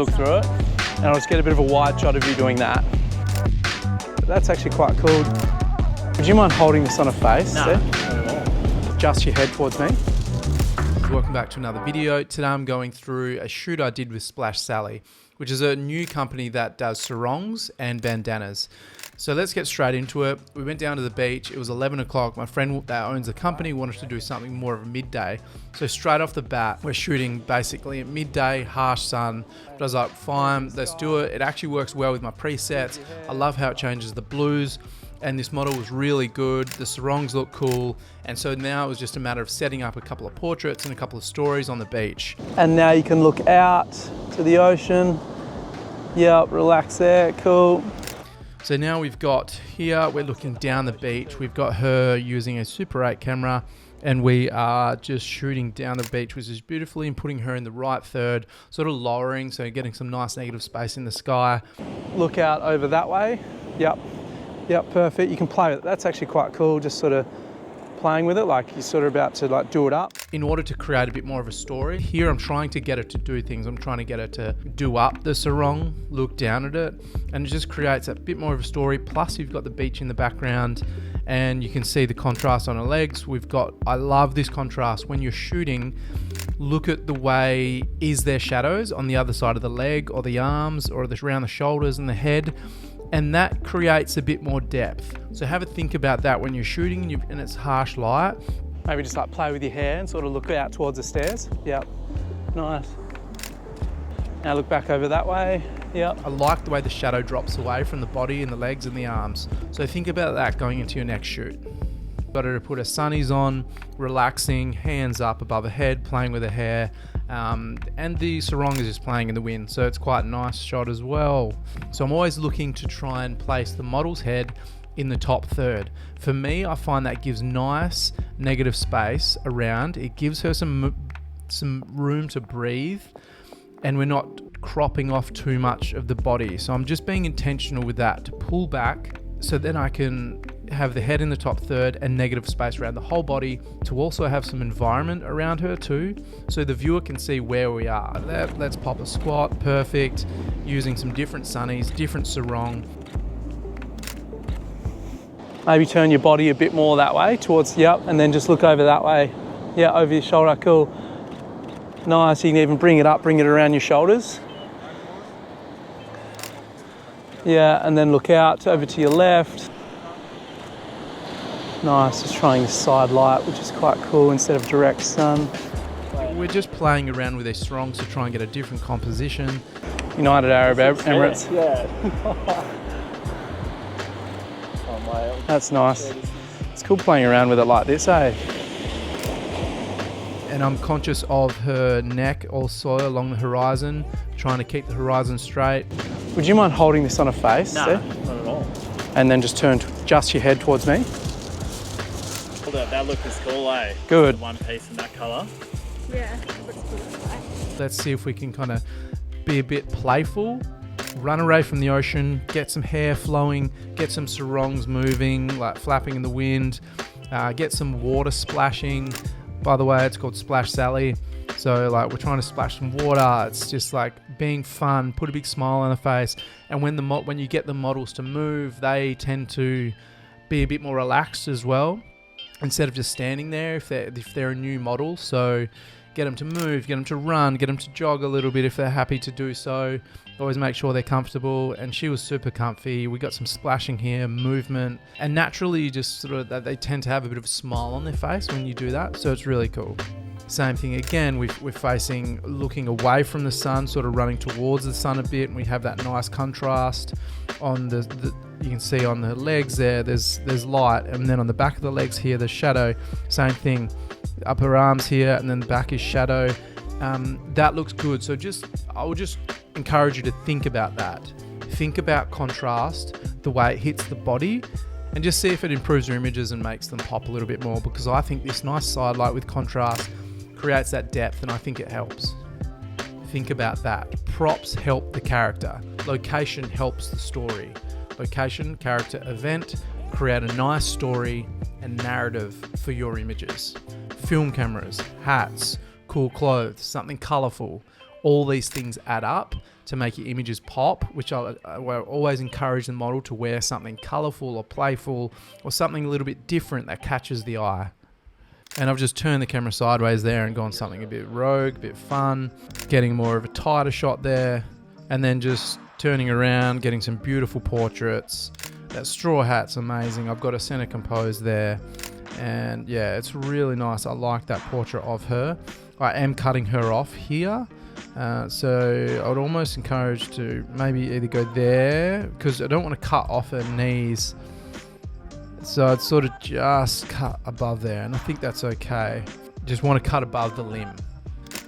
Look through it, and I'll just get a bit of a wide shot of you doing that. That's actually quite cool. Would you mind holding this on a face? No, not at all. Adjust your head towards me. Welcome back to another video. Today I'm going through a shoot I did with Splash Sally, which is a new company that does sarongs and bandanas. So let's get straight into it. We went down to the beach. It was 11 o'clock. My friend that owns the company wanted to do something more of a midday. So straight off the bat, we're shooting basically at midday, harsh sun. But I was like, fine, let's do it. It actually works well with my presets. I love how it changes the blues. And this model was really good. The sarongs look cool. And so now it was just a matter of setting up a couple of portraits and a couple of stories on the beach. And now you can look out to the ocean. Yep, relax there, cool. So now we've got here, we're looking down the beach. We've got her using a Super 8 camera and we are just shooting down the beach, which is beautifully, and putting her in the right third, sort of lowering, so getting some nice negative space in the sky. Look out over that way. Yep, perfect. You can play with it. That's actually quite cool, just sort of playing with it, like you're sort of about to like do it up. In order to create a bit more of a story, here I'm trying to get her to do things. I'm trying to get her to do up the sarong, look down at it, and it just creates a bit more of a story. Plus you've got the beach in the background and you can see the contrast on her legs. I love this contrast. When you're shooting, look at the way, is there shadows on the other side of the leg or the arms or around the shoulders and the head? And that creates a bit more depth. So have a think about that when you're shooting and it's harsh light. Maybe just like play with your hair and sort of look out towards the stairs. Yep, nice. Now look back over that way. Yep. I like the way the shadow drops away from the body and the legs and the arms. So think about that going into your next shoot. Got her to put her sunnies on, relaxing, hands up above her head, playing with her hair. And the sarong is just playing in the wind, so it's quite a nice shot as well. So I'm always looking to try and place the model's head in the top third. For me, I find that gives nice negative space around. It gives her some room to breathe, and we're not cropping off too much of the body. So I'm just being intentional with that to pull back, so then I can have the head in the top third and negative space around the whole body, to also have some environment around her too, so the viewer can see where we are. Let's pop a squat, perfect, using some different sunnies, different sarong. Maybe turn your body a bit more that way towards, yep, and then just look over that way. Yeah, over your shoulder, cool. Nice, you can even bring it up, bring it around your shoulders. Yeah, and then look out over to your left. Nice, just trying the side light, which is quite cool instead of direct sun. We're just playing around with these sarongs to try and get a different composition. United Arab Emirates. Yeah. That's nice. It's cool playing around with it like this, eh? And I'm conscious of her neck also along the horizon, trying to keep the horizon straight. Would you mind holding this on a face? No, not at all. And then just adjust your head towards me. That look is cool, eh? Good. The one piece in that colour. Yeah, looks good. Let's see if we can kind of be a bit playful, run away from the ocean, get some hair flowing, get some sarongs moving, like flapping in the wind, get some water splashing. By the way, it's called Splash Sally. So like we're trying to splash some water. It's just like being fun, put a big smile on the face. And when you get the models to move, they tend to be a bit more relaxed as well, instead of just standing there if they're a new model. So get them to move, get them to run, get them to jog a little bit if they're happy to do so. Always make sure they're comfortable, and she was super comfy. We got some splashing here, movement, and naturally you just sort of, they tend to have a bit of a smile on their face when you do that, so it's really cool. Same thing again, we're facing, looking away from the sun, sort of running towards the sun a bit, and we have that nice contrast on the you can see on the legs there's light, and then on the back of the legs here there's shadow. Same thing, upper arms here, and then the back is shadow. That looks good. So I would just encourage you to think about that. Think about contrast, the way it hits the body, and just see if it improves your images and makes them pop a little bit more, because I think this nice side light with contrast creates that depth, and I think it helps. Think about that. Props help the character. Location helps the story. Location, character, event, create a nice story and narrative for your images. Film cameras, hats, cool clothes, something colourful, all these things add up to make your images pop, which I always encourage the model to wear something colorful or playful or something a little bit different that catches the eye. And I've just turned the camera sideways there and gone something a bit rogue, a bit fun, getting more of a tighter shot there, and then just turning around, getting some beautiful portraits. That straw hat's amazing. I've got a center compose there, and yeah, it's really nice. I like that portrait of her. I am cutting her off here, so I would almost encourage to maybe either go there, because I don't want to cut off her knees. So I'd sort of just cut above there, and I think that's okay. Just want to cut above the limb.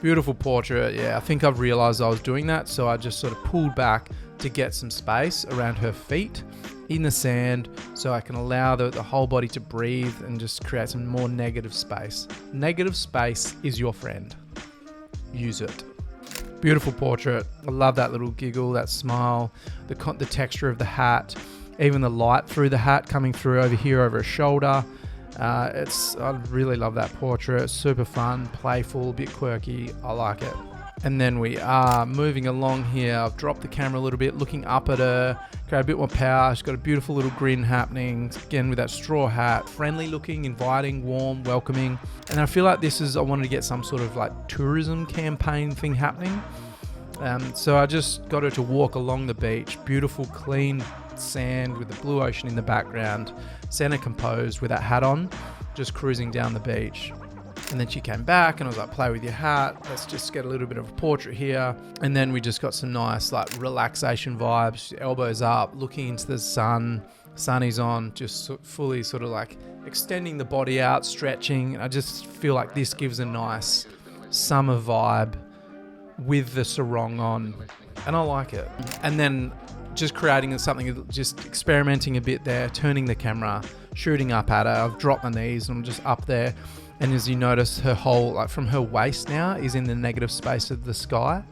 Beautiful portrait. Yeah, I think I've realized I was doing that, so I just sort of pulled back to get some space around her feet in the sand, so I can allow the whole body to breathe and just create some more negative space. Negative space is your friend. Use it. Beautiful portrait. I love that little giggle, that smile, the texture of the hat, even the light through the hat coming through over here over her shoulder. I really love that portrait. Super fun, playful, a bit quirky. I like it. And then we are moving along here. I've dropped the camera a little bit, looking up at her, create a bit more power. She's got a beautiful little grin happening, again with that straw hat, friendly looking, inviting, warm, welcoming. And I feel like I wanted to get some sort of like tourism campaign thing happening. So I just got her to walk along the beach, beautiful, clean sand with the blue ocean in the background, center composed with that hat on, just cruising down the beach. And then she came back and I was like, play with your hat. Let's just get a little bit of a portrait here. And then we just got some nice like relaxation vibes, elbows up, looking into the sun, sunny's on, just fully sort of like extending the body out, stretching. I just feel like this gives a nice summer vibe with the sarong on, and I like it. And then just creating something, just experimenting a bit there, turning the camera, shooting up at her. I've dropped my knees and I'm just up there. And as you notice, her whole, like from her waist now, is in the negative space of the sky.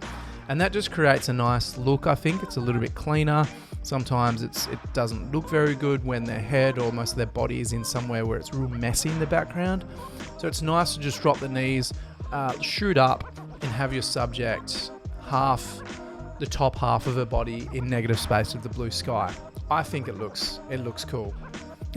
And that just creates a nice look, I think. It's a little bit cleaner. Sometimes it doesn't look very good when their head or most of their body is in somewhere where it's real messy in the background. So it's nice to just drop the knees, shoot up, and have your subject the top half of her body in negative space of the blue sky. I think it looks cool.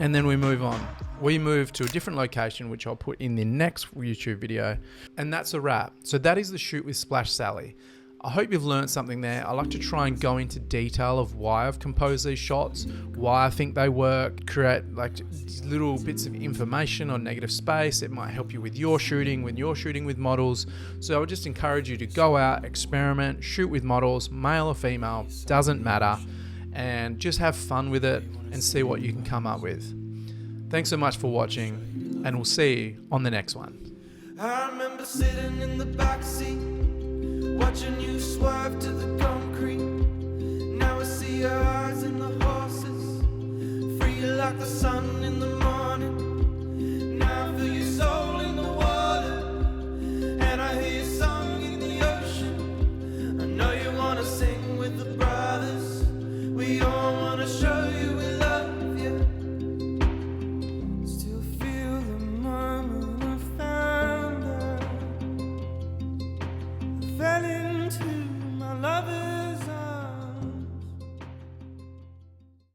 And then we move on. We move to a different location, which I'll put in the next YouTube video. And that's a wrap. So that is the shoot with Splash Sally. I hope you've learned something there. I like to try and go into detail of why I've composed these shots, why I think they work, create like little bits of information on negative space. It might help you with your shooting when you're shooting with models. So I would just encourage you to go out, experiment, shoot with models, male or female, doesn't matter, and just have fun with it and see what you can come up with. Thanks so much for watching, and we'll see you on the next one. I remember sitting in the backseat, watching you swerve to the concrete. Now I see your eyes in the horses, free like the sun in the